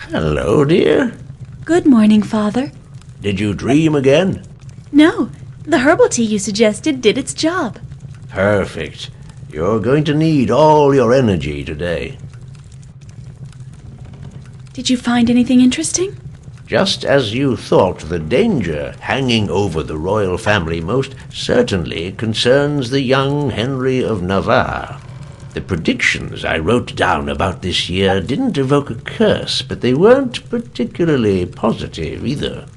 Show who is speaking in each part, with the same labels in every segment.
Speaker 1: Hello, dear.
Speaker 2: Good morning, Father.
Speaker 1: Did you dream again?
Speaker 2: No, the herbal tea you suggested did its job.
Speaker 1: Perfect. You're going to need all your energy today.
Speaker 2: Did you find anything interesting?
Speaker 1: Just as you thought, the danger hanging over the royal family most certainly concerns the young Henry of Navarre. The predictions I wrote down about this year didn't evoke a curse, but they weren't particularly positive either.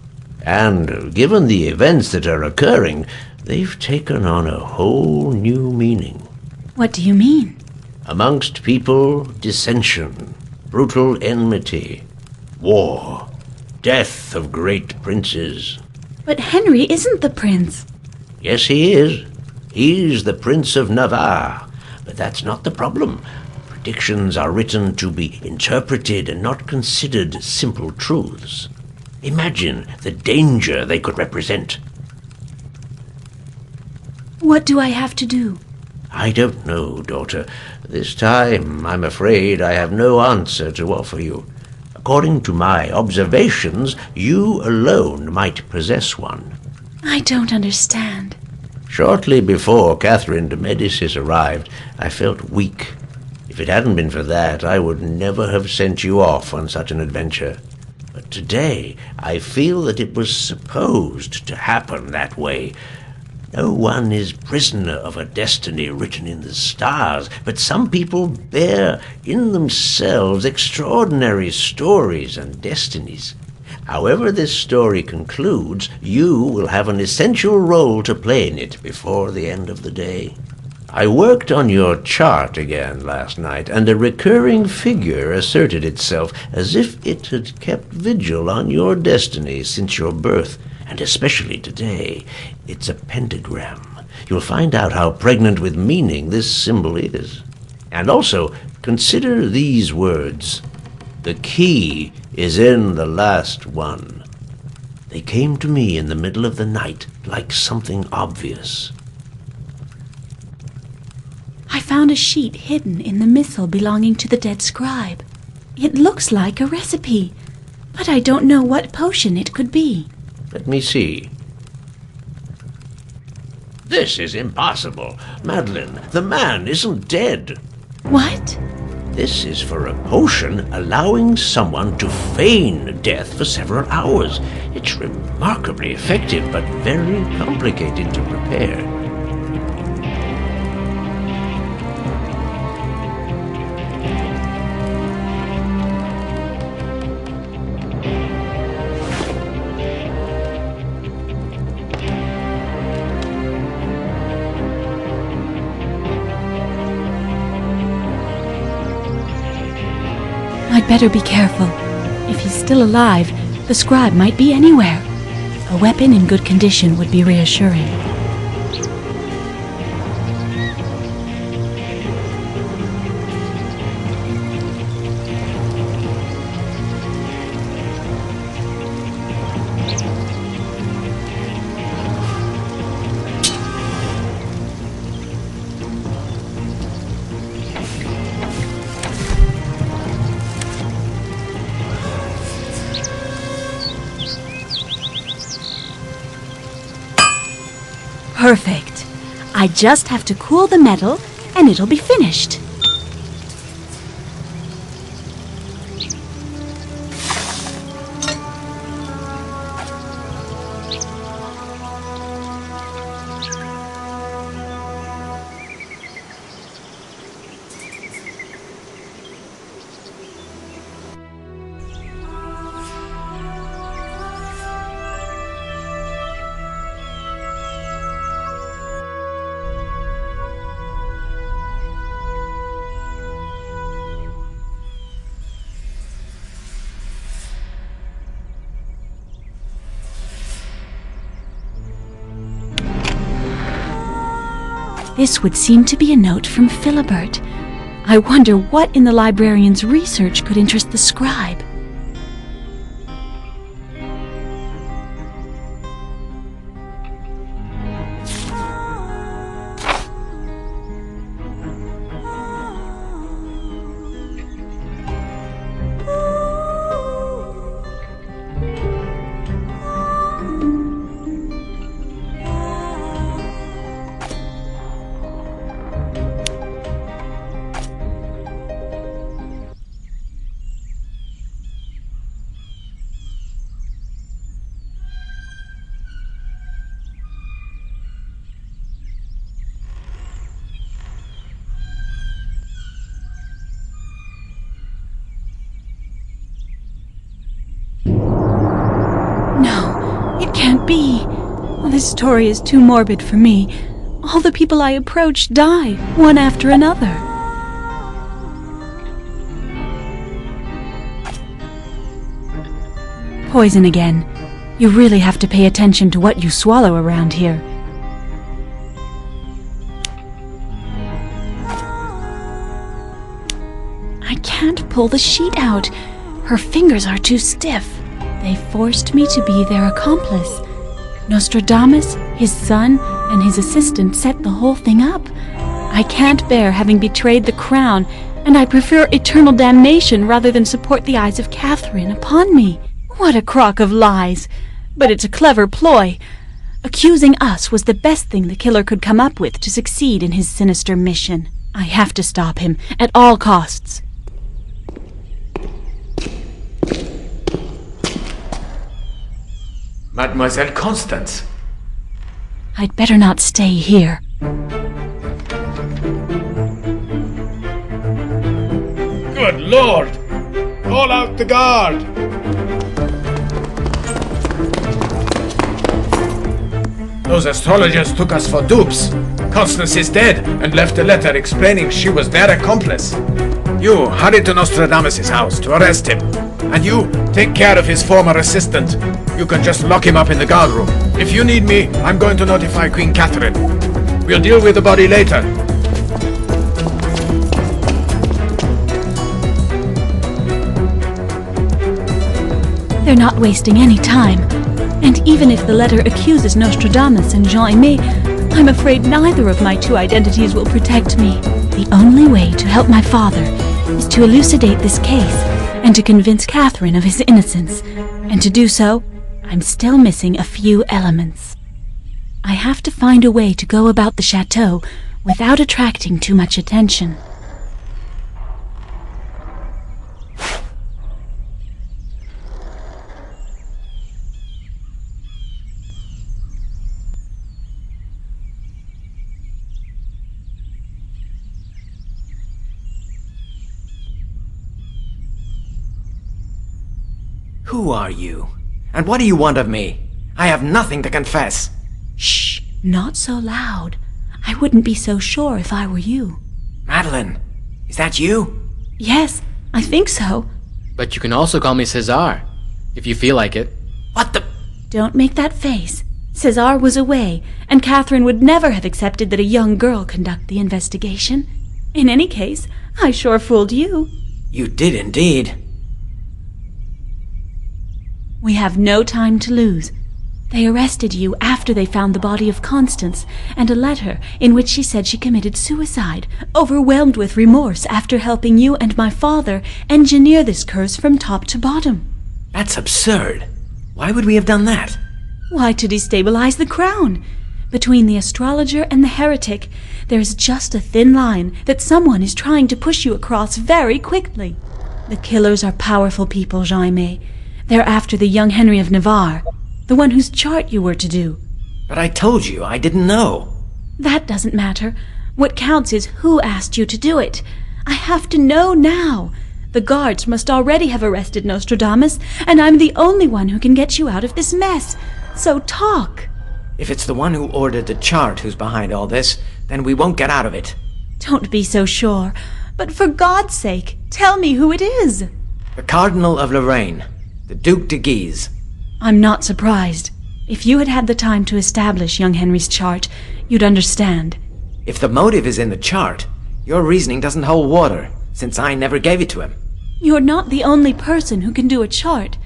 Speaker 1: And given the events that are occurring, they've taken on a whole new meaning.
Speaker 2: What do you mean?
Speaker 1: Amongst people, dissension, brutal enmity, war, death of great princes.
Speaker 2: But Henry isn't the prince.
Speaker 1: Yes, he is. He's the Prince of Navarre. But that's not the problem. Predictions are written to be interpreted and not considered simple truths. Imagine the danger they could represent.
Speaker 2: What do I have to do?
Speaker 1: I don't know, daughter. This time, I'm afraid I have no answer to offer you. According to my observations, you alone might possess one.
Speaker 2: I don't understand.
Speaker 1: Shortly before Catherine de Medicis arrived, I felt weak. If it hadn't been for that, I would never have sent you off on such an adventure. But today, I feel that it was supposed to happen that way. No one is prisoner of a destiny written in the stars, but some people bear in themselves extraordinary stories and destinies. However this story concludes, you will have an essential role to play in it before the end of the day. I worked on your chart again last night, and a recurring figure asserted itself as if it had kept vigil on your destiny since your birth, and especially today. It's a pentagram. You'll find out how pregnant with meaning this symbol is. And also, consider these words. The key is in the last one. They came to me in the middle of the night like something obvious.
Speaker 2: I found a sheet hidden in the missal belonging to the dead scribe. It looks like a recipe, but I don't know what potion it could be.
Speaker 1: Let me see. This is impossible. Madeline, the man isn't dead.
Speaker 2: What?
Speaker 1: This is for a potion allowing someone to feign death for several hours. It's remarkably effective, but very complicated to prepare.
Speaker 2: I'd better be careful. If he's still alive, the scribe might be anywhere. A weapon in good condition would be reassuring. Perfect. I just have to cool the metal and it'll be finished. This would seem to be a note from Philibert. I wonder what in the librarian's research could interest the scribe. be? This story is too morbid for me. All the people I approach die, one after another. Poison again. You really have to pay attention to what you swallow around here. I can't pull the sheet out. Her fingers are too stiff. They forced me to be their accomplice. Nostradamus, his son, and his assistant set the whole thing up. I can't bear having betrayed the crown, and I prefer eternal damnation rather than support the eyes of Catherine upon me. What a crock of lies! But it's a clever ploy. Accusing us was the best thing the killer could come up with to succeed in his sinister mission. I have to stop him, at all costs.
Speaker 3: Mademoiselle Constance.
Speaker 2: I'd better not stay here.
Speaker 3: Good Lord! Call out the guard! Those astrologers took us for dupes. Constance is dead and left a letter explaining she was their accomplice. You hurry to Nostradamus' house to arrest him. And you, take care of his former assistant. You can just lock him up in the guard room. If you need me, I'm going to notify Queen Catherine. We'll deal with the body later.
Speaker 2: They're not wasting any time. And even if the letter accuses Nostradamus and Jean-Aimé, I'm afraid neither of my two identities will protect me. The only way to help my father is to elucidate this case and to convince Catherine of his innocence. And to do so, I'm still missing a few elements. I have to find a way to go about the chateau without attracting too much attention.
Speaker 4: Who are you? And what do you want of me? I have nothing to confess.
Speaker 2: Shh, not so loud. I wouldn't be so sure if I were you.
Speaker 4: Madeline, is that you?
Speaker 2: Yes, I think so.
Speaker 5: But you can also call me Cesar, if you feel like it.
Speaker 4: What the...
Speaker 2: Don't make that face. Cesar was away, and Catherine would never have accepted that a young girl conduct the investigation. In any case, I sure fooled you.
Speaker 4: You did indeed.
Speaker 2: We have no time to lose. They arrested you after they found the body of Constance and a letter in which she said she committed suicide, overwhelmed with remorse after helping you and my father engineer this curse from top to bottom.
Speaker 4: That's absurd. Why would we have done that?
Speaker 2: Why, to destabilize the crown. Between the astrologer and the heretic, there's just a thin line that someone is trying to push you across very quickly. The killers are powerful people, Jaime. They're after the young Henry of Navarre, the one whose chart you were to do.
Speaker 4: But I told you I didn't know.
Speaker 2: That doesn't matter. What counts is who asked you to do it. I have to know now. The guards must already have arrested Nostradamus, and I'm the only one who can get you out of this mess. So talk.
Speaker 4: If it's the one who ordered the chart who's behind all this, then we won't get out of it.
Speaker 2: Don't be so sure. But for God's sake, tell me who it is.
Speaker 4: The Cardinal of Lorraine. The Duc de Guise.
Speaker 2: I'm not surprised. If you had had the time to establish young Henry's chart, you'd understand.
Speaker 4: If the motive is in the chart, your reasoning doesn't hold water, since I never gave it to him.
Speaker 2: You're not the only person who can do a chart.